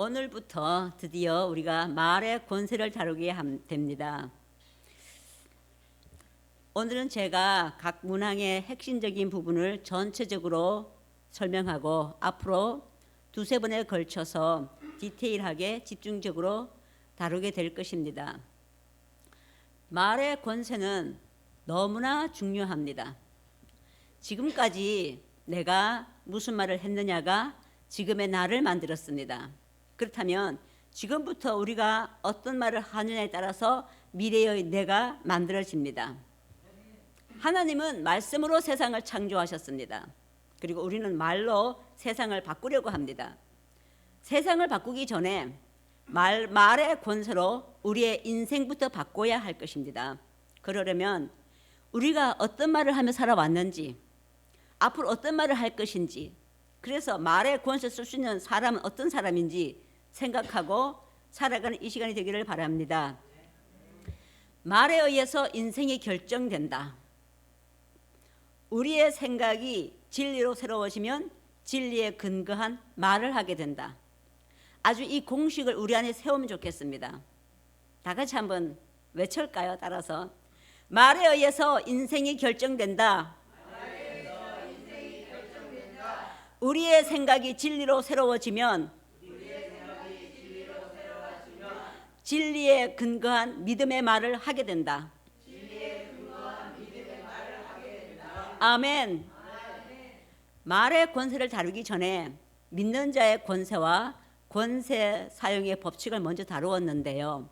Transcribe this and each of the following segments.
오늘부터 드디어 우리가 말의 권세를 다루게 됩니다. 오늘은 제가 각 문항의 핵심적인 부분을 전체적으로 설명하고 앞으로 두세 번에 걸쳐서 디테일하게 집중적으로 다루게 될 것입니다. 말의 권세는 너무나 중요합니다. 지금까지 내가 무슨 말을 했느냐가 지금의 나를 만들었습니다. 그렇다면 지금부터 우리가 어떤 말을 하느냐에 따라서 미래의 내가 만들어집니다. 하나님은 말씀으로 세상을 창조하셨습니다. 그리고 우리는 말로 세상을 바꾸려고 합니다. 세상을 바꾸기 전에 말의 권세로 우리의 인생부터 바꿔야 할 것입니다. 그러려면 우리가 어떤 말을 하며 살아왔는지, 앞으로 어떤 말을 할 것인지, 그래서 말의 권세 쓸 수 있는 사람은 어떤 사람인지 생각하고 살아가는 이 시간이 되기를 바랍니다. 말에 의해서 인생이 결정된다. 우리의 생각이 진리로 새로워지면 진리에 근거한 말을 하게 된다. 아주 이 공식을 우리 안에 세우면 좋겠습니다. 다 같이 한번 외칠까요? 따라서 말에 의해서 인생이 결정된다. 우리의 생각이 진리로 새로워지면 진리에 근거한 믿음의 말을 하게 된다. 아멘. 말의 권세를 다루기 전에 믿는 자의 권세와 권세 사용의 법칙을 먼저 다루었는데요.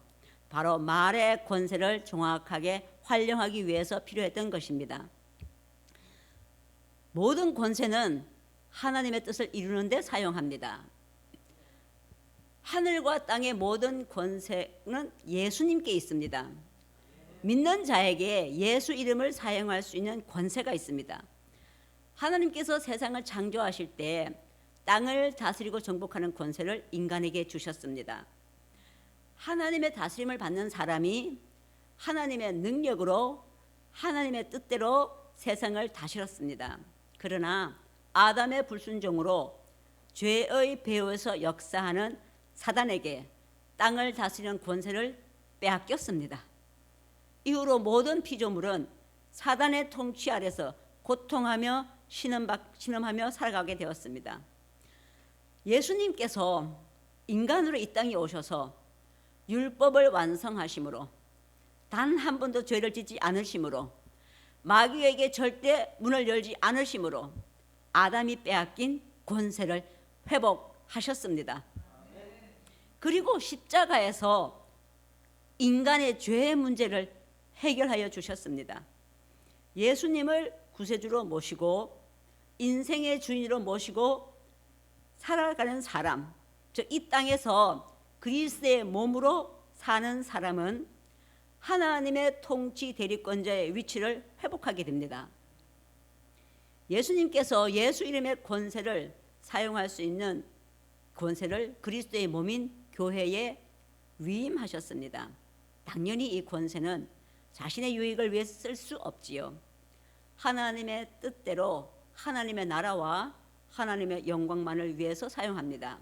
바로 말의 권세를 정확하게 활용하기 위해서 필요했던 것입니다. 모든 권세는 하나님의 뜻을 이루는 데 사용합니다. 하늘과 땅의 모든 권세는 예수님께 있습니다. 믿는 자에게 예수 이름을 사용할 수 있는 권세가 있습니다. 하나님께서 세상을 창조하실 때 땅을 다스리고 정복하는 권세를 인간에게 주셨습니다. 하나님의 다스림을 받는 사람이 하나님의 능력으로 하나님의 뜻대로 세상을 다스렸습니다. 그러나 아담의 불순종으로 죄의 배후에서 역사하는 사단에게 땅을 다스리는 권세를 빼앗겼습니다. 이후로 모든 피조물은 사단의 통치 아래서 고통하며 신음하며 살아가게 되었습니다. 예수님께서 인간으로 이 땅에 오셔서 율법을 완성하심으로 단 한 번도 죄를 짓지 않으심으로 마귀에게 절대 문을 열지 않으심으로 아담이 빼앗긴 권세를 회복하셨습니다. 그리고 십자가에서 인간의 죄의 문제를 해결하여 주셨습니다. 예수님을 구세주로 모시고 인생의 주인으로 모시고 살아가는 사람, 즉 이 땅에서 그리스도의 몸으로 사는 사람은 하나님의 통치 대리권자의 위치를 회복하게 됩니다. 예수님께서 예수 이름의 권세를 사용할 수 있는 권세를 그리스도의 몸인 교회에 위임하셨습니다. 당연히 이 권세는 자신의 유익을 위해 쓸 수 없지요. 하나님의 뜻대로 하나님의 나라와 하나님의 영광만을 위해서 사용합니다.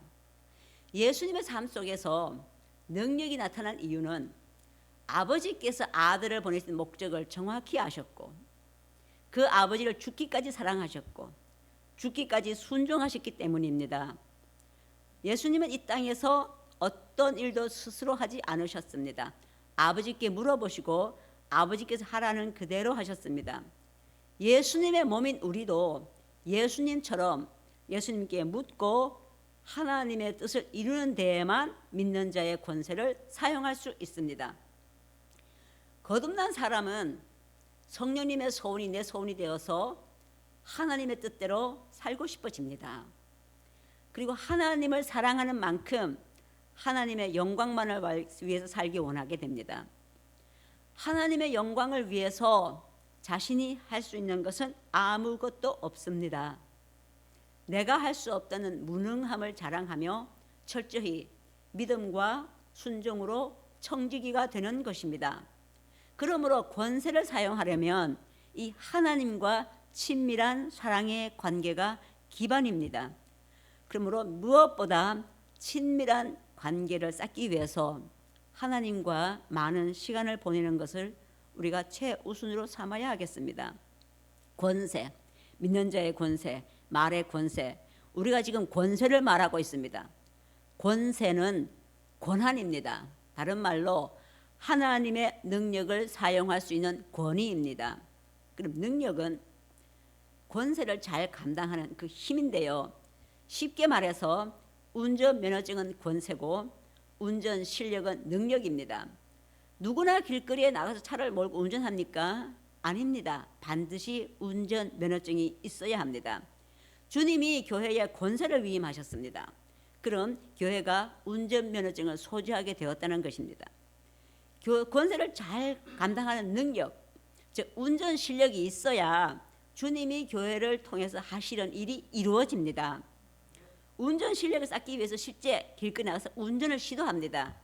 예수님의 삶 속에서 능력이 나타난 이유는 아버지께서 아들을 보내신 목적을 정확히 아셨고 그 아버지를 죽기까지 사랑하셨고 죽기까지 순종하셨기 때문입니다. 예수님은 이 땅에서 어떤 일도 스스로 하지 않으셨습니다. 아버지께 물어보시고 아버지께서 하라는 그대로 하셨습니다. 예수님의 몸인 우리도 예수님처럼 예수님께 묻고 하나님의 뜻을 이루는 데에만 믿는 자의 권세를 사용할 수 있습니다. 거듭난 사람은 성령님의 소원이 내 소원이 되어서 하나님의 뜻대로 살고 싶어집니다. 그리고 하나님을 사랑하는 만큼 하나님의 영광만을 위해서 살기 원하게 됩니다. 하나님의 영광을 위해서 자신이 할 수 있는 것은 아무것도 없습니다. 내가 할 수 없다는 무능함을 자랑하며 철저히 믿음과 순종으로 청지기가 되는 것입니다. 그러므로 권세를 사용하려면 이 하나님과 친밀한 사랑의 관계가 기반입니다. 그러므로 무엇보다 친밀한 관계를 쌓기 위해서 하나님과 많은 시간을 보내는 것을 우리가 최우선으로 삼아야 하겠습니다. 권세, 믿는 자의 권세, 말의 권세. 우리가 지금 권세를 말하고 있습니다. 권세는 권한입니다. 다른 말로 하나님의 능력을 사용할 수 있는 권위입니다. 그럼 능력은 권세를 잘 감당하는 그 힘인데요. 쉽게 말해서 운전면허증은 권세고 운전 실력은 능력입니다. 누구나 길거리에 나가서 차를 몰고 운전합니까? 아닙니다. 반드시 운전면허증이 있어야 합니다. 주님이 교회에 권세를 위임하셨습니다. 그럼 교회가 운전면허증을 소지하게 되었다는 것입니다. 권세를 잘 감당하는 능력, 즉 운전 실력이 있어야 주님이 교회를 통해서 하시는 일이 이루어집니다. 운전 실력을 쌓기 위해서 실제 길거리 나가서 운전을 시도합니다.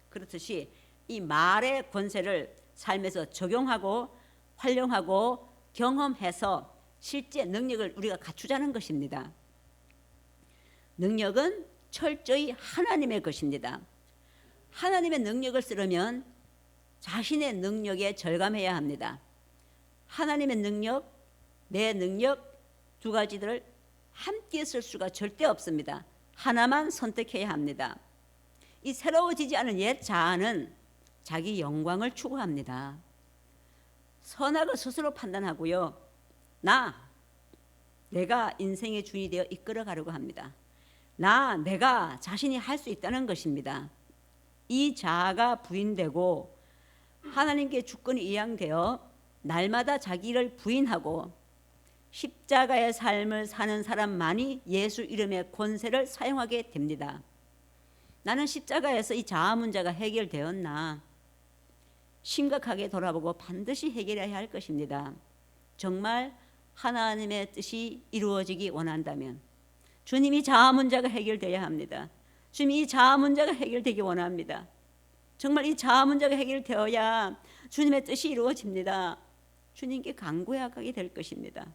그렇듯이 이 말의 권세를 삶에서 적용하고 활용하고 경험해서 실제 능력을 우리가 갖추자는 것입니다. 능력은 철저히 하나님의 것입니다. 하나님의 능력을 쓰려면 자신의 능력에 절감해야 합니다. 하나님의 능력, 내 능력 두 가지들을 함께 쓸 수가 절대 없습니다. 하나만 선택해야 합니다. 이 새로워지지 않은 옛 자아는 자기 영광을 추구합니다. 선악을 스스로 판단하고요. 내가 인생의 주인이 되어 이끌어가려고 합니다. 내가 자신이 할 수 있다는 것입니다. 이 자아가 부인되고 하나님께 주권이 이양되어 날마다 자기를 부인하고 십자가의 삶을 사는 사람만이 예수 이름의 권세를 사용하게 됩니다. 나는 십자가에서 이 자아 문제가 해결되었나? 심각하게 돌아보고 반드시 해결해야 할 것입니다. 정말 하나님의 뜻이 이루어지기 원한다면 주님이 자아 문제가 해결되어야 합니다. 주님이 이 자아 문제가 해결되기 원합니다. 정말 이 자아 문제가 해결되어야 주님의 뜻이 이루어집니다. 주님께 간구하게 될 것입니다.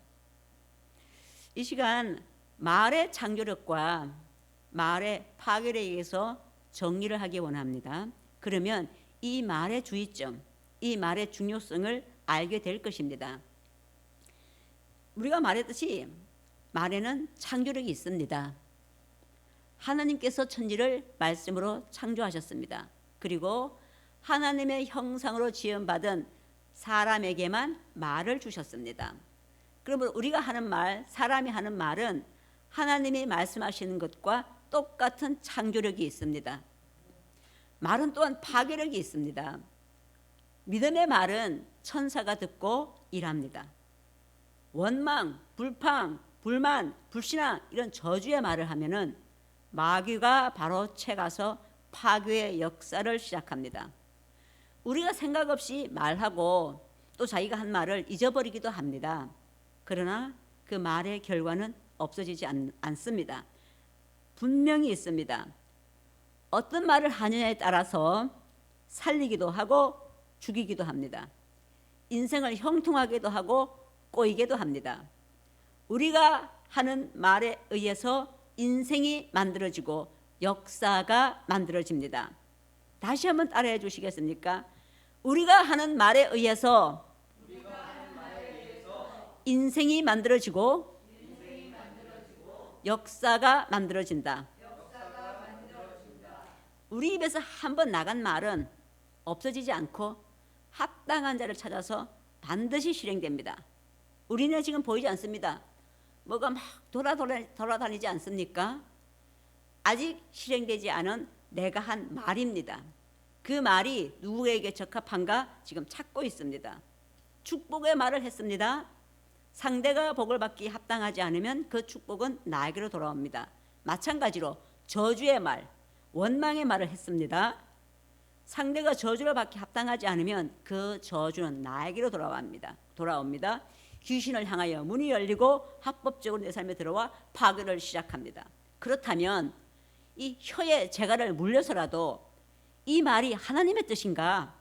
이 시간 말의 창조력과 말의 파괴력에 의해서 정리를 하기 원합니다. 그러면 이 말의 주의점, 이 말의 중요성을 알게 될 것입니다. 우리가 말했듯이 말에는 창조력이 있습니다. 하나님께서 천지를 말씀으로 창조하셨습니다. 그리고 하나님의 형상으로 지음받은 사람에게만 말을 주셨습니다. 그러면 우리가 하는 말, 사람이 하는 말은 하나님이 말씀하시는 것과 똑같은 창조력이 있습니다. 말은 또한 파괴력이 있습니다. 믿음의 말은 천사가 듣고 일합니다. 원망, 불평, 불만, 불신앙 이런 저주의 말을 하면은 마귀가 바로 채가서 파괴의 역사를 시작합니다. 우리가 생각 없이 말하고 또 자기가 한 말을 잊어버리기도 합니다. 그러나 그 말의 결과는 없어지지 않습니다. 분명히 있습니다. 어떤 말을 하느냐에 따라서 살리기도 하고 죽이기도 합니다. 인생을 형통하게도 하고 꼬이게도 합니다. 우리가 하는 말에 의해서 인생이 만들어지고 역사가 만들어집니다. 다시 한번 따라해 주시겠습니까? 우리가 하는 말에 의해서 인생이 만들어지고 역사가 만들어진다. 우리 입에서 한번 나간 말은 없어지지 않고 합당한 자를 찾아서 반드시 실행됩니다. 우리는 지금 보이지 않습니다. 뭐가 막 돌아다니지 않습니까? 아직 실행되지 않은 내가 한 말입니다. 그 말이 누구에게 적합한가 지금 찾고 있습니다. 축복의 말을 했습니다. 상대가 복을 받기 합당하지 않으면 그 축복은 나에게로 돌아옵니다. 마찬가지로 저주의 말, 원망의 말을 했습니다. 상대가 저주를 받기 합당하지 않으면 그 저주는 나에게로 돌아옵니다. 귀신을 향하여 문이 열리고 합법적으로 내 삶에 들어와 파괴를 시작합니다. 그렇다면 이 혀의 재갈을 물려서라도 이 말이 하나님의 뜻인가?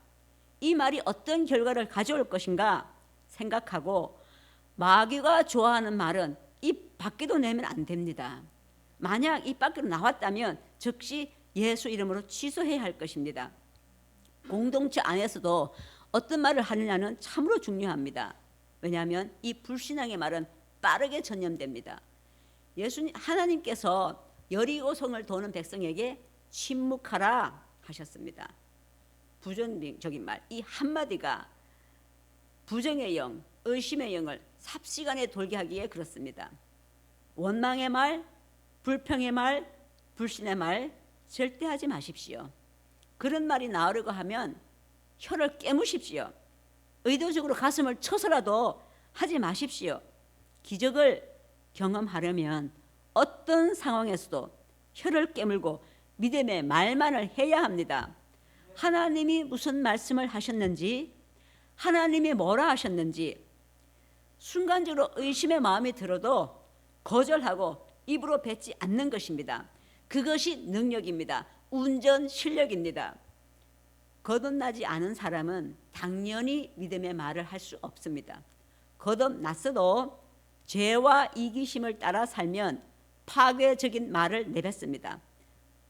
이 말이 어떤 결과를 가져올 것인가? 생각하고 마귀가 좋아하는 말은 입 밖에도 내면 안 됩니다. 만약 이 밖으로 나왔다면 즉시 예수 이름으로 취소해야 할 것입니다. 공동체 안에서도 어떤 말을 하느냐는 참으로 중요합니다. 왜냐하면 이 불신앙의 말은 빠르게 전염됩니다. 하나님께서 여리고성을 도는 백성에게 침묵하라 하셨습니다. 부정적인 말, 이 한마디가 부정의 영, 의심의 영을 삽시간에 돌게 하기에 그렇습니다. 원망의 말, 불평의 말, 불신의 말 절대 하지 마십시오. 그런 말이 나오려고 하면 혀를 깨무십시오. 의도적으로 가슴을 쳐서라도 하지 마십시오. 기적을 경험하려면 어떤 상황에서도 혀를 깨물고 믿음의 말만을 해야 합니다. 하나님이 무슨 말씀을 하셨는지, 하나님이 뭐라 하셨는지 순간적으로 의심의 마음이 들어도 거절하고 입으로 뱉지 않는 것입니다. 그것이 능력입니다. 운전 실력입니다. 거듭나지 않은 사람은 당연히 믿음의 말을 할 수 없습니다. 거듭났어도 죄와 이기심을 따라 살면 파괴적인 말을 내뱉습니다.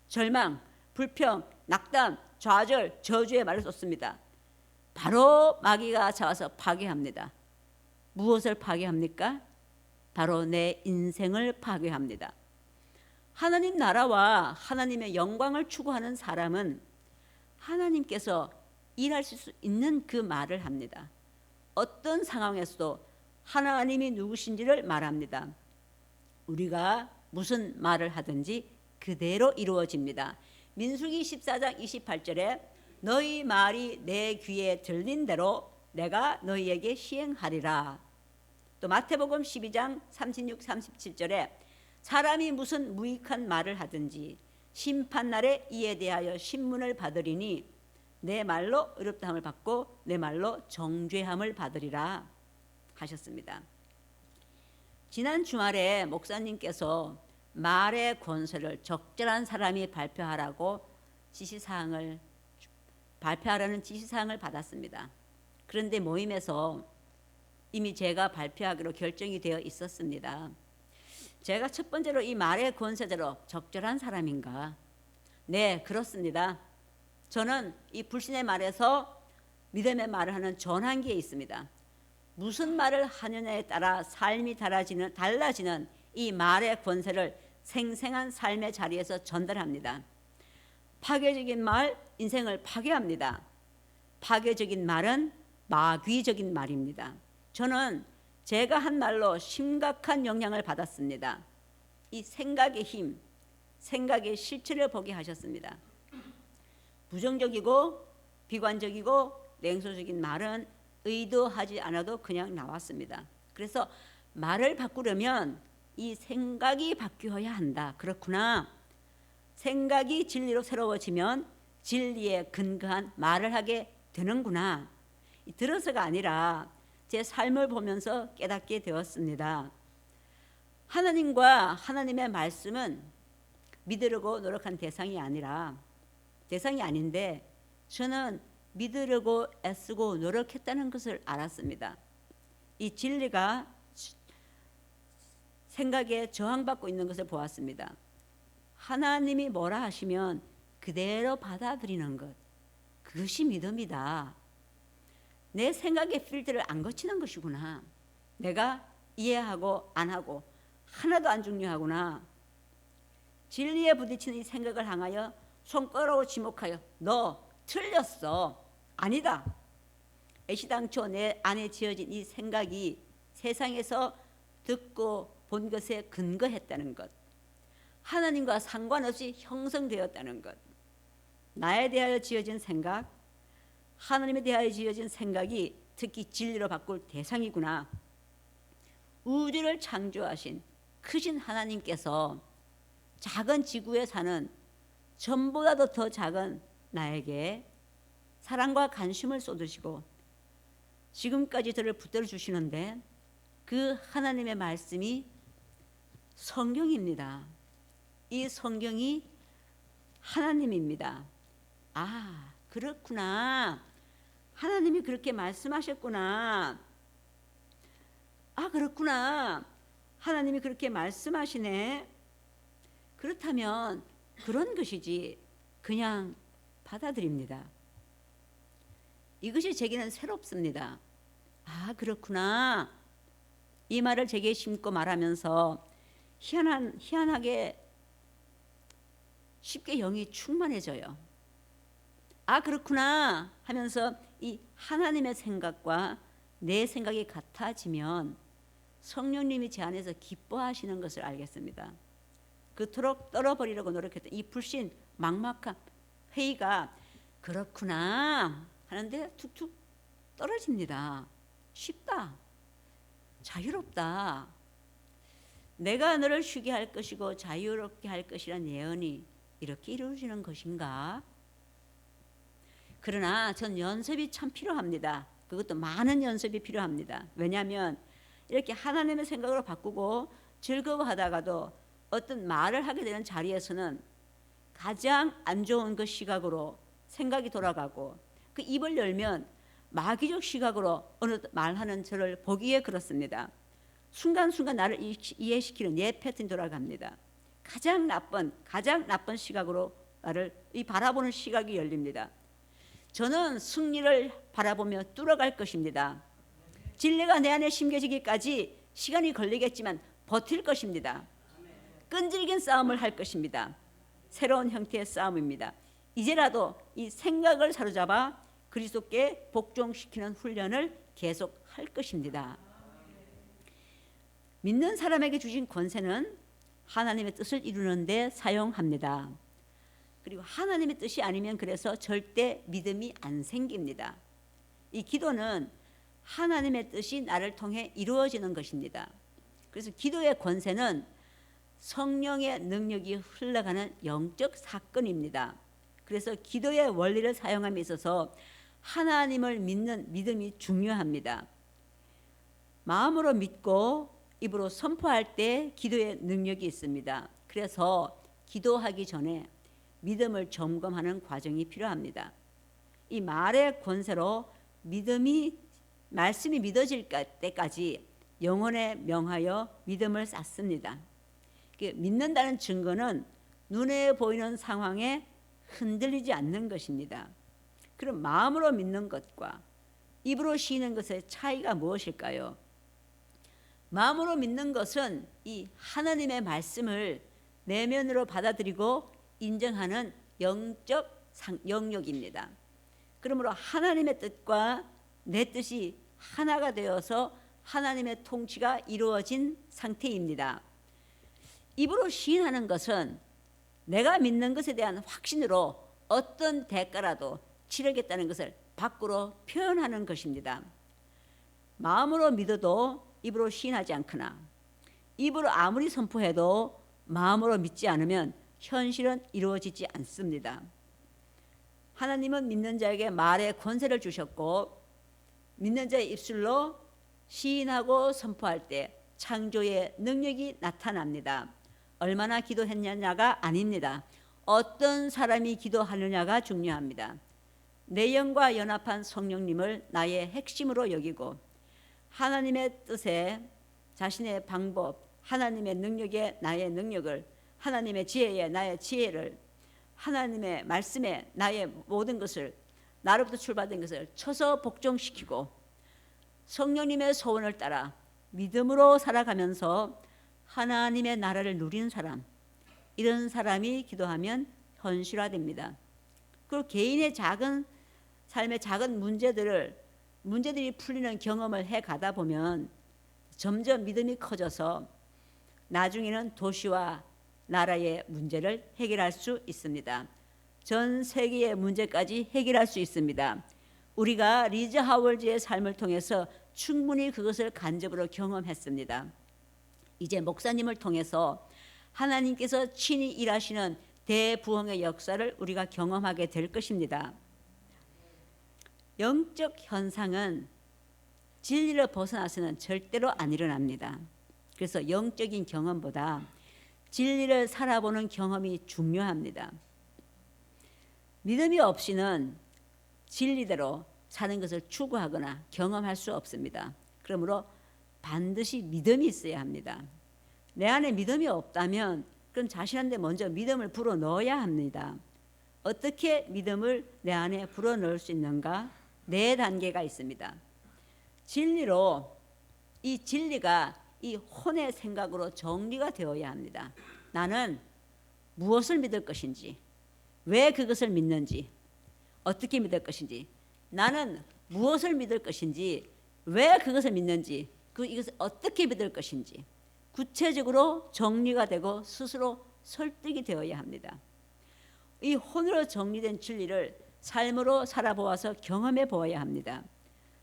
절망, 불평, 낙담, 좌절, 저주의 말을 쏟습니다. 바로 마귀가 잡아서 파괴합니다. 무엇을 파괴합니까? 바로 내 인생을 파괴합니다. 하나님 나라와 하나님의 영광을 추구하는 사람은 하나님께서 일하실 수 있는 그 말을 합니다. 어떤 상황에서도 하나님이 누구신지를 말합니다. 우리가 무슨 말을 하든지 그대로 이루어집니다. 민수기 14장 28절에 너희 말이 내 귀에 들린 대로 내가 너희에게 시행하리라. 또 마태복음 12장 36, 37절에 사람이 무슨 무익한 말을 하든지 심판날에 이에 대하여 신문을 받으리니 내 말로 의롭다함을 받고 내 말로 정죄함을 받으리라 하셨습니다. 지난 주말에 목사님께서 말의 권세를 적절한 사람이 발표하라고 발표하라는 지시사항을 받았습니다. 그런데 모임에서 이미 제가 발표하기로 결정이 되어 있었습니다. 제가 첫 번째로 이 말의 권세대로 적절한 사람인가? 네, 그렇습니다. 저는 이 불신의 말에서 믿음의 말을 하는 전환기에 있습니다. 무슨 말을 하느냐에 따라 삶이 달라지는 이 말의 권세를 생생한 삶의 자리에서 전달합니다. 파괴적인 말, 인생을 파괴합니다. 파괴적인 말은 마귀적인 말입니다. 저는 제가 한 말로 심각한 영향을 받았습니다. 이 생각의 힘, 생각의 실체를 보게 하셨습니다. 부정적이고 비관적이고 냉소적인 말은 의도하지 않아도 그냥 나왔습니다. 그래서 말을 바꾸려면 이 생각이 바뀌어야 한다. 그렇구나. 생각이 진리로 새로워지면 진리에 근거한 말을 하게 되는구나. 들어서가 아니라 제 삶을 보면서 깨닫게 되었습니다. 하나님과 하나님의 말씀은 믿으려고 노력한 대상이 아닌데 저는 믿으려고 애쓰고 노력했다는 것을 알았습니다. 이 진리가 생각에 저항받고 있는 것을 보았습니다. 하나님이 뭐라 하시면 그대로 받아들이는 것, 그것이 믿음이다. 내 생각의 필터를 안 거치는 것이구나. 내가 이해하고 안 하고 하나도 안 중요하구나. 진리에 부딪히는 이 생각을 향하여 손가락으로 지목하여 너 틀렸어. 아니다. 애시당초 내 안에 지어진 이 생각이 세상에서 듣고 본 것에 근거했다는 것, 하나님과 상관없이 형성되었다는 것, 나에 대하여 지어진 생각, 하나님에 대하여 지어진 생각이 특히 진리로 바꿀 대상이구나. 우주를 창조하신 크신 하나님께서 작은 지구에 사는 전보다도 더 작은 나에게 사랑과 관심을 쏟으시고 지금까지 저를 붙들어 주시는데 그 하나님의 말씀이 성경입니다. 이 성경이 하나님입니다. 아, 그렇구나. 하나님이 그렇게 말씀하셨구나. 아, 그렇구나. 하나님이 그렇게 말씀하시네. 그렇다면 그런 것이지 그냥 받아들입니다. 이것이 제게는 새롭습니다. 아, 그렇구나. 이 말을 제게 심고 말하면서 희한하게 쉽게 영이 충만해져요. 아, 그렇구나 하면서 이 하나님의 생각과 내 생각이 같아지면 성령님이 제 안에서 기뻐하시는 것을 알겠습니다. 그토록 떨어버리려고 노력했던 이 불신, 막막한 회의가 그렇구나 하는데 툭툭 떨어집니다. 쉽다. 자유롭다. 내가 너를 쉬게 할 것이고 자유롭게 할 것이란 예언이 이렇게 이루어지는 것인가? 그러나 전 연습이 참 필요합니다. 그것도 많은 연습이 필요합니다. 왜냐하면 이렇게 하나님의 생각으로 바꾸고 즐거워하다가도 어떤 말을 하게 되는 자리에서는 가장 안 좋은 그 시각으로 생각이 돌아가고 그 입을 열면 마귀적 시각으로 어느 말하는 저를 보기에 그렇습니다. 순간순간 나를 이해시키는 예 패턴이 돌아갑니다. 가장 나쁜 시각으로 나를 바라보는 시각이 열립니다. 저는 승리를 바라보며 뚫어갈 것입니다. 진리가 내 안에 심겨지기까지 시간이 걸리겠지만 버틸 것입니다. 끈질긴 싸움을 할 것입니다. 새로운 형태의 싸움입니다. 이제라도 이 생각을 사로잡아 그리스도께 복종시키는 훈련을 계속 할 것입니다. 믿는 사람에게 주신 권세는 하나님의 뜻을 이루는 데 사용합니다. 그리고 하나님의 뜻이 아니면 그래서 절대 믿음이 안 생깁니다. 이 기도는 하나님의 뜻이 나를 통해 이루어지는 것입니다. 그래서 기도의 권세는 성령의 능력이 흘러가는 영적 사건입니다. 그래서 기도의 원리를 사용함에 있어서 하나님을 믿는 믿음이 중요합니다. 마음으로 믿고 입으로 선포할 때 기도의 능력이 있습니다. 그래서 기도하기 전에 믿음을 점검하는 과정이 필요합니다. 이 말의 권세로 말씀이 믿어질 때까지 영혼에 명하여 믿음을 쌓습니다. 믿는다는 증거는 눈에 보이는 상황에 흔들리지 않는 것입니다. 그럼 마음으로 믿는 것과 입으로 시이는 것의 차이가 무엇일까요? 마음으로 믿는 것은 이 하나님의 말씀을 내면으로 받아들이고 인정하는 영적 영역입니다. 그러므로 하나님의 뜻과 내 뜻이 하나가 되어서 하나님의 통치가 이루어진 상태입니다. 입으로 시인하는 것은 내가 믿는 것에 대한 확신으로 어떤 대가라도 치르겠다는 것을 밖으로 표현하는 것입니다. 마음으로 믿어도 입으로 시인하지 않거나 입으로 아무리 선포해도 마음으로 믿지 않으면 현실은 이루어지지 않습니다. 하나님은 믿는 자에게 말의 권세를 주셨고 믿는 자의 입술로 시인하고 선포할 때 창조의 능력이 나타납니다. 얼마나 기도했느냐가 아닙니다. 어떤 사람이 기도하느냐가 중요합니다. 내 영과 연합한 성령님을 나의 핵심으로 여기고 하나님의 뜻에 자신의 방법, 하나님의 능력에 나의 능력을, 하나님의 지혜에 나의 지혜를, 하나님의 말씀에 나의 모든 것을, 나로부터 출발된 것을 쳐서 복종시키고 성령님의 소원을 따라 믿음으로 살아가면서 하나님의 나라를 누리는 사람, 이런 사람이 기도하면 현실화됩니다. 그리고 개인의 작은 삶의 작은 문제들이 풀리는 경험을 해가다 보면 점점 믿음이 커져서 나중에는 도시와 나라의 문제를 해결할 수 있습니다. 전 세계의 문제까지 해결할 수 있습니다. 우리가 리즈 하월즈의 삶을 통해서 충분히 그것을 간접으로 경험했습니다. 이제 목사님을 통해서 하나님께서 친히 일하시는 대부흥의 역사를 우리가 경험하게 될 것입니다. 영적 현상은 진리를 벗어나서는 절대로 안 일어납니다. 그래서 영적인 경험보다 진리를 살아보는 경험이 중요합니다. 믿음이 없이는 진리대로 사는 것을 추구하거나 경험할 수 없습니다. 그러므로 반드시 믿음이 있어야 합니다. 내 안에 믿음이 없다면 그럼 자신한테 먼저 믿음을 불어 넣어야 합니다. 어떻게 믿음을 내 안에 불어 넣을 수 있는가? 네 단계가 있습니다. 진리로, 이 진리가 이 혼의 생각으로 정리가 되어야 합니다. 나는 무엇을 믿을 것인지, 왜 그것을 믿는지, 어떻게 믿을 것인지, 나는 무엇을 믿을 것인지, 왜 그것을 믿는지, 이것을 어떻게 믿을 것인지 구체적으로 정리가 되고 스스로 설득이 되어야 합니다. 이 혼으로 정리된 진리를 삶으로 살아보아서 경험해 보아야 합니다.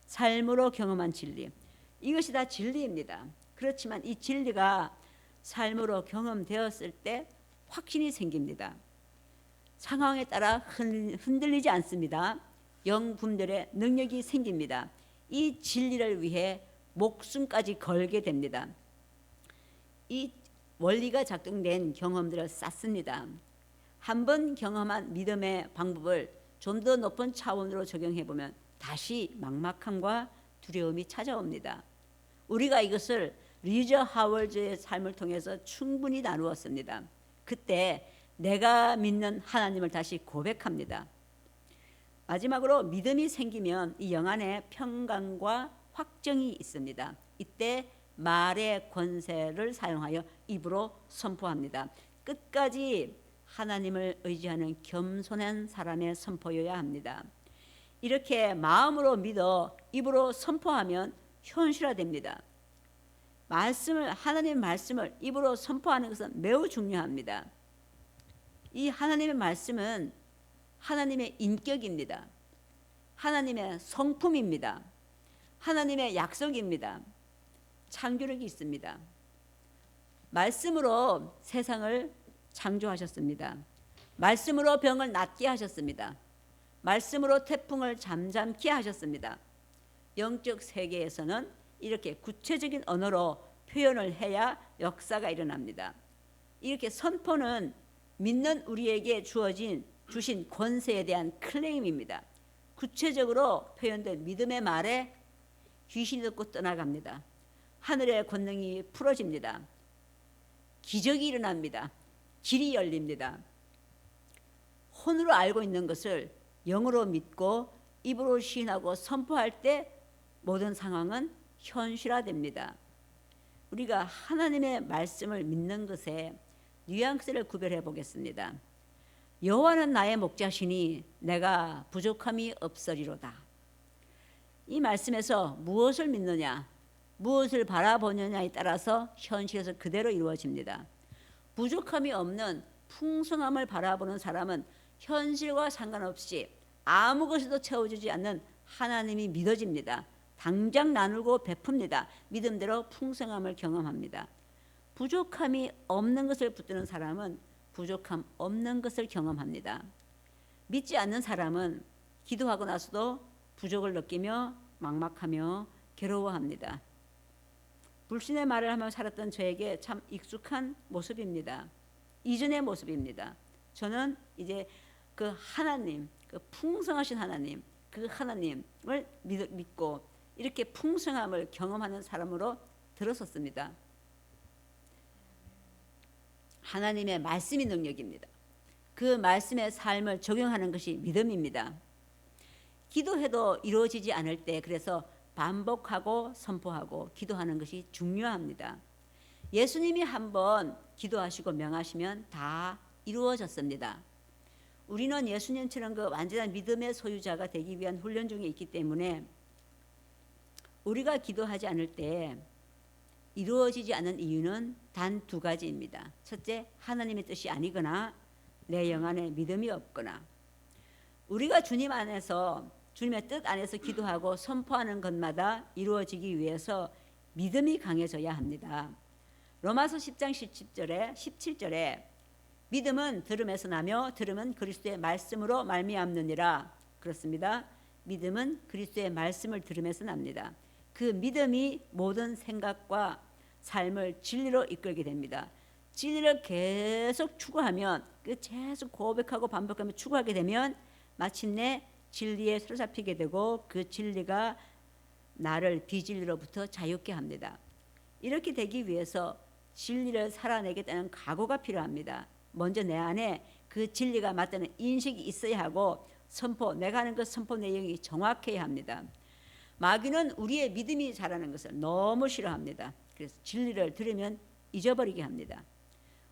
삶으로 경험한 진리, 이것이 다 진리입니다. 그렇지만 이 진리가 삶으로 경험되었을 때 확신이 생깁니다. 상황에 따라 흔들리지 않습니다. 영분별의 능력이 생깁니다. 이 진리를 위해 목숨까지 걸게 됩니다. 이 원리가 작동된 경험들을 쌓습니다. 한번 경험한 믿음의 방법을 좀 더 높은 차원으로 적용해 보면 다시 막막함과 두려움이 찾아옵니다. 우리가 이것을 리저 하월즈의 삶을 통해서 충분히 나누었습니다. 그때 내가 믿는 하나님을 다시 고백합니다. 마지막으로 믿음이 생기면 이 영 안에 평강과 확정이 있습니다. 이때 말의 권세를 사용하여 입으로 선포합니다. 끝까지 하나님을 의지하는 겸손한 사람의 선포여야 합니다. 이렇게 마음으로 믿어 입으로 선포하면 현실화됩니다. 하나님의 말씀을 입으로 선포하는 것은 매우 중요합니다. 이 하나님의 말씀은 하나님의 인격입니다. 하나님의 성품입니다. 하나님의 약속입니다. 창조력이 있습니다. 말씀으로 세상을 창조하셨습니다. 말씀으로 병을 낫게 하셨습니다. 말씀으로 태풍을 잠잠케 하셨습니다. 영적 세계에서는 이렇게 구체적인 언어로 표현을 해야 역사가 일어납니다. 이렇게 선포는 믿는 우리에게 주신 권세에 대한 클레임입니다. 구체적으로 표현된 믿음의 말에 귀신이 듣고 떠나갑니다. 하늘의 권능이 풀어집니다. 기적이 일어납니다. 길이 열립니다. 혼으로 알고 있는 것을 영으로 믿고 입으로 시인하고 선포할 때 모든 상황은 현실화됩니다. 우리가 하나님의 말씀을 믿는 것에 뉘앙스를 구별해 보겠습니다. 여호와는 나의 목자시니 내가 부족함이 없으리로다. 이 말씀에서 무엇을 믿느냐, 무엇을 바라보느냐에 따라서 현실에서 그대로 이루어집니다. 부족함이 없는 풍성함을 바라보는 사람은 현실과 상관없이 아무 것에도 채워지지 않는 하나님이 믿어집니다. 당장 나누고 베풉니다. 믿음대로 풍성함을 경험합니다. 부족함이 없는 것을 붙드는 사람은 부족함 없는 것을 경험합니다. 믿지 않는 사람은 기도하고 나서도 부족을 느끼며 막막하며 괴로워합니다. 불신의 말을 하며 살았던 저에게 참 익숙한 모습입니다. 이전의 모습입니다. 저는 이제 그 하나님, 그 풍성하신 하나님, 그 하나님을 믿고 이렇게 풍성함을 경험하는 사람으로 들어섰습니다. 하나님의 말씀이 능력입니다. 그 말씀의 삶을 적용하는 것이 믿음입니다. 기도해도 이루어지지 않을 때 그래서 반복하고 선포하고 기도하는 것이 중요합니다. 예수님이 한번 기도하시고 명하시면 다 이루어졌습니다. 우리는 예수님처럼 그 완전한 믿음의 소유자가 되기 위한 훈련 중에 있기 때문에 우리가 기도하지 않을 때 이루어지지 않는 이유는 단 두 가지입니다. 첫째, 하나님의 뜻이 아니거나 내 영 안에 믿음이 없거나. 우리가 주님 안에서 주님의 뜻 안에서 기도하고 선포하는 것마다 이루어지기 위해서 믿음이 강해져야 합니다. 로마서 10장 17절에 믿음은 들음에서 나며 들음은 그리스도의 말씀으로 말미암느니라. 그렇습니다. 믿음은 그리스도의 말씀을 들음에서 납니다. 그 믿음이 모든 생각과 삶을 진리로 이끌게 됩니다. 진리를 계속 추구하면, 계속 고백하고 반복하며 추구하게 되면 마침내 진리에 사로잡히게 되고 그 진리가 나를 비진리로부터 자유케 합니다. 이렇게 되기 위해서 진리를 살아내겠다는 각오가 필요합니다. 먼저 내 안에 그 진리가 맞다는 인식이 있어야 하고 내가 하는 그 선포 내용이 정확해야 합니다. 마귀는 우리의 믿음이 자라는 것을 너무 싫어합니다. 그래서 진리를 들으면 잊어버리게 합니다.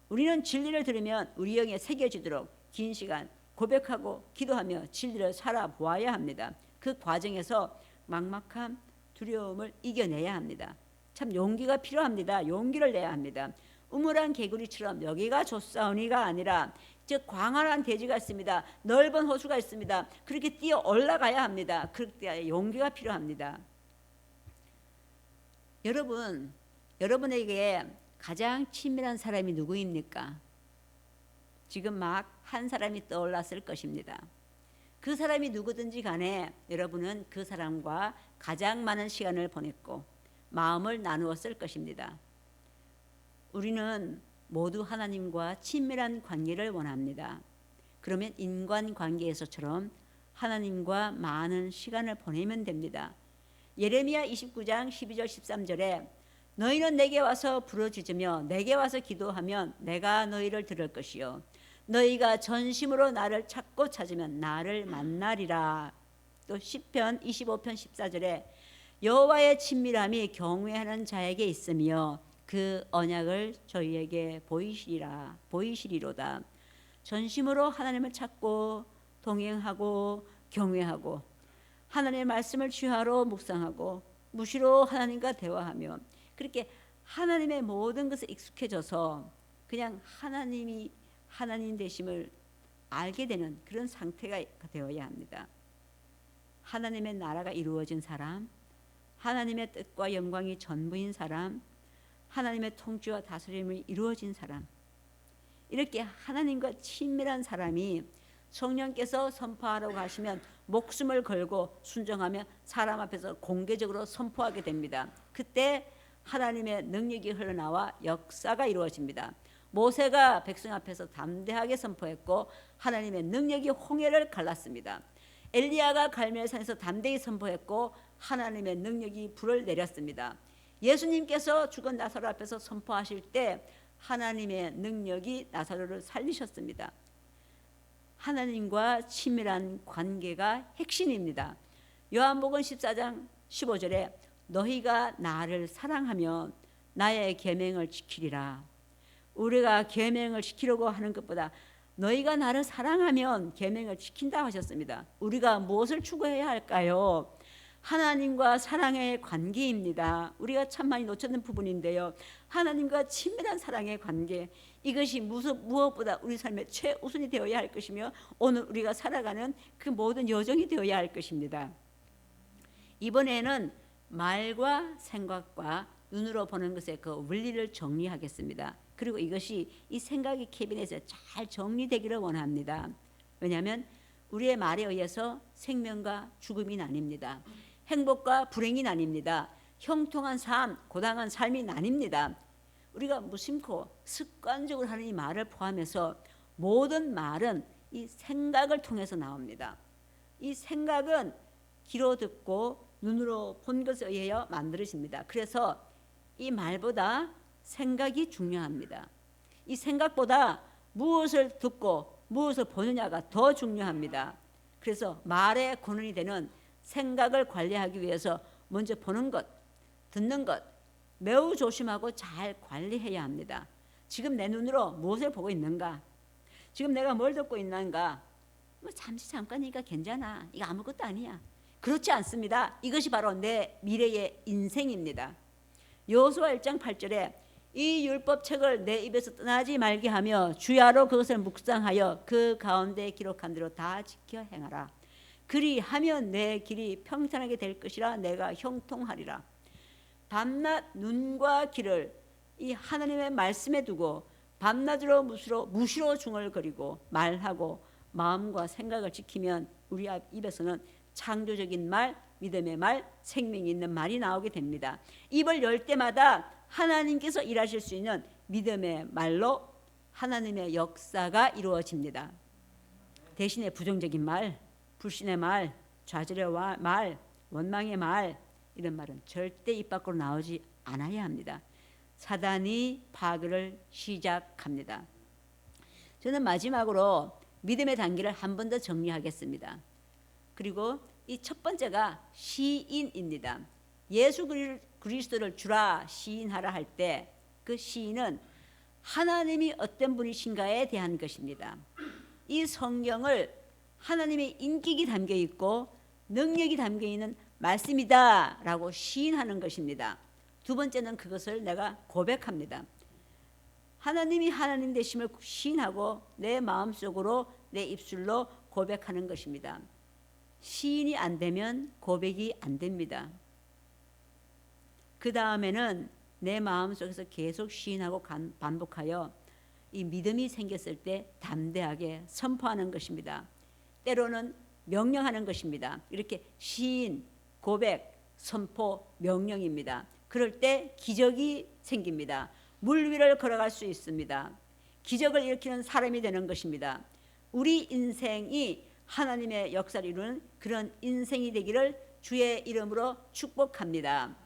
우리는 진리를 들으면 우리 영에 새겨지도록 긴 시간 고백하고 기도하며 진리를 살아보아야 합니다. 그 과정에서 막막함, 두려움을 이겨내야 합니다. 참 용기가 필요합니다. 용기를 내야 합니다. 우물한 개구리처럼 여기가 좋사오니가 아니라 즉 광활한 대지가 있습니다. 넓은 호수가 있습니다. 그렇게 뛰어 올라가야 합니다. 그때 용기가 필요합니다. 여러분에게 가장 친밀한 사람이 누구입니까? 지금 막 한 사람이 떠올랐을 것입니다. 그 사람이 누구든지 간에 여러분은 그 사람과 가장 많은 시간을 보냈고 마음을 나누었을 것입니다. 우리는 모두 하나님과 친밀한 관계를 원합니다. 그러면 인간관계에서처럼 하나님과 많은 시간을 보내면 됩니다. 예레미야 29장 12절 13절에 너희는 내게 와서 부르짖으며 내게 와서 기도하면 내가 너희를 들을 것이요 너희가 전심으로 나를 찾으면 나를 만나리라. 또 시편 25편 14절에 여호와의 친밀함이 경외하는 자에게 있으며 그 언약을 저희에게 보이시리로다. 전심으로 하나님을 찾고 동행하고 경외하고 하나님의 말씀을 주야로 묵상하고 무시로 하나님과 대화하며 그렇게 하나님의 모든 것에 익숙해져서 그냥 하나님이 하나님 되심을 알게 되는 그런 상태가 되어야 합니다. 하나님의 나라가 이루어진 사람, 하나님의 뜻과 영광이 전부인 사람, 하나님의 통치와 다스림이 이루어진 사람, 이렇게 하나님과 친밀한 사람이 성령께서 선포하라고 하시면 목숨을 걸고 순종하며 사람 앞에서 공개적으로 선포하게 됩니다. 그때 하나님의 능력이 흘러나와 역사가 이루어집니다. 모세가 백성 앞에서 담대하게 선포했고 하나님의 능력이 홍해를 갈랐습니다. 엘리야가 갈멜산에서 담대히 선포했고 하나님의 능력이 불을 내렸습니다. 예수님께서 죽은 나사로 앞에서 선포하실 때 하나님의 능력이 나사로를 살리셨습니다. 하나님과 친밀한 관계가 핵심입니다. 요한복음 14장 15절에 너희가 나를 사랑하면 나의 계명을 지키리라. 우리가 계명을 지키려고 하는 것보다 너희가 나를 사랑하면 계명을 지킨다 하셨습니다. 우리가 무엇을 추구해야 할까요? 하나님과 사랑의 관계입니다. 우리가 참 많이 놓쳤는 부분인데요. 하나님과 친밀한 사랑의 관계, 이것이 무엇보다 우리 삶의 최우선이 되어야 할 것이며 오늘 우리가 살아가는 그 모든 여정이 되어야 할 것입니다. 이번에는 말과 생각과 눈으로 보는 것의 그 원리를 정리하겠습니다. 그리고 이것이 이 생각의 캐비넷에 잘 정리되기를 원합니다. 왜냐하면 우리의 말에 의해서 생명과 죽음이 나뉩니다. 행복과 불행이 나뉩니다. 형통한 삶, 고당한 삶이 나뉩니다. 우리가 무심코 습관적으로 하는 이 말을 포함해서 모든 말은 이 생각을 통해서 나옵니다. 이 생각은 귀로 듣고 눈으로 본 것에 의하여 만들어집니다. 그래서 이 말보다 생각이 중요합니다. 이 생각보다 무엇을 듣고 무엇을 보느냐가 더 중요합니다. 그래서 말의 근원이 되는 생각을 관리하기 위해서 먼저 보는 것, 듣는 것 매우 조심하고 잘 관리해야 합니다. 지금 내 눈으로 무엇을 보고 있는가? 지금 내가 뭘 듣고 있는가? 잠깐이니까 괜찮아. 이거 아무것도 아니야. 그렇지 않습니다. 이것이 바로 내 미래의 인생입니다. 여호수아 1장 8절에 이 율법책을 내 입에서 떠나지 말게 하며 주야로 그것을 묵상하여 그 가운데 기록한 대로 다 지켜 행하라. 그리하면 내 길이 평탄하게 될 것이라 내가 형통하리라. 밤낮 눈과 귀를 이 하나님의 말씀에 두고 밤낮으로 무시로 중얼거리고 말하고 마음과 생각을 지키면 우리 입에서는 창조적인 말, 믿음의 말, 생명이 있는 말이 나오게 됩니다. 입을 열 때마다 하나님께서 일하실 수 있는 믿음의 말로 하나님의 역사가 이루어집니다. 대신에 부정적인 말, 불신의 말, 좌절의 말, 원망의 말, 이런 말은 절대 입 밖으로 나오지 않아야 합니다. 사단이 파괴를 시작합니다. 저는 마지막으로 믿음의 단계를 한 번 더 정리하겠습니다. 그리고 이 첫 번째가 시인입니다. 예수 그리스도를 주라 시인하라 할 때 그 시인은 하나님이 어떤 분이신가에 대한 것입니다. 이 성경을 하나님의 인격이 담겨 있고 능력이 담겨 있는 말씀이다라고 시인하는 것입니다. 두 번째는 그것을 내가 고백합니다. 하나님이 하나님 되심을 시인하고 내 마음속으로 내 입술로 고백하는 것입니다. 시인이 안 되면 고백이 안 됩니다. 그 다음에는 내 마음속에서 계속 시인하고 반복하여 이 믿음이 생겼을 때 담대하게 선포하는 것입니다. 때로는 명령하는 것입니다. 이렇게 시인, 고백, 선포, 명령입니다. 그럴 때 기적이 생깁니다. 물 위를 걸어갈 수 있습니다. 기적을 일으키는 사람이 되는 것입니다. 우리 인생이 하나님의 역사를 이루는 그런 인생이 되기를 주의 이름으로 축복합니다.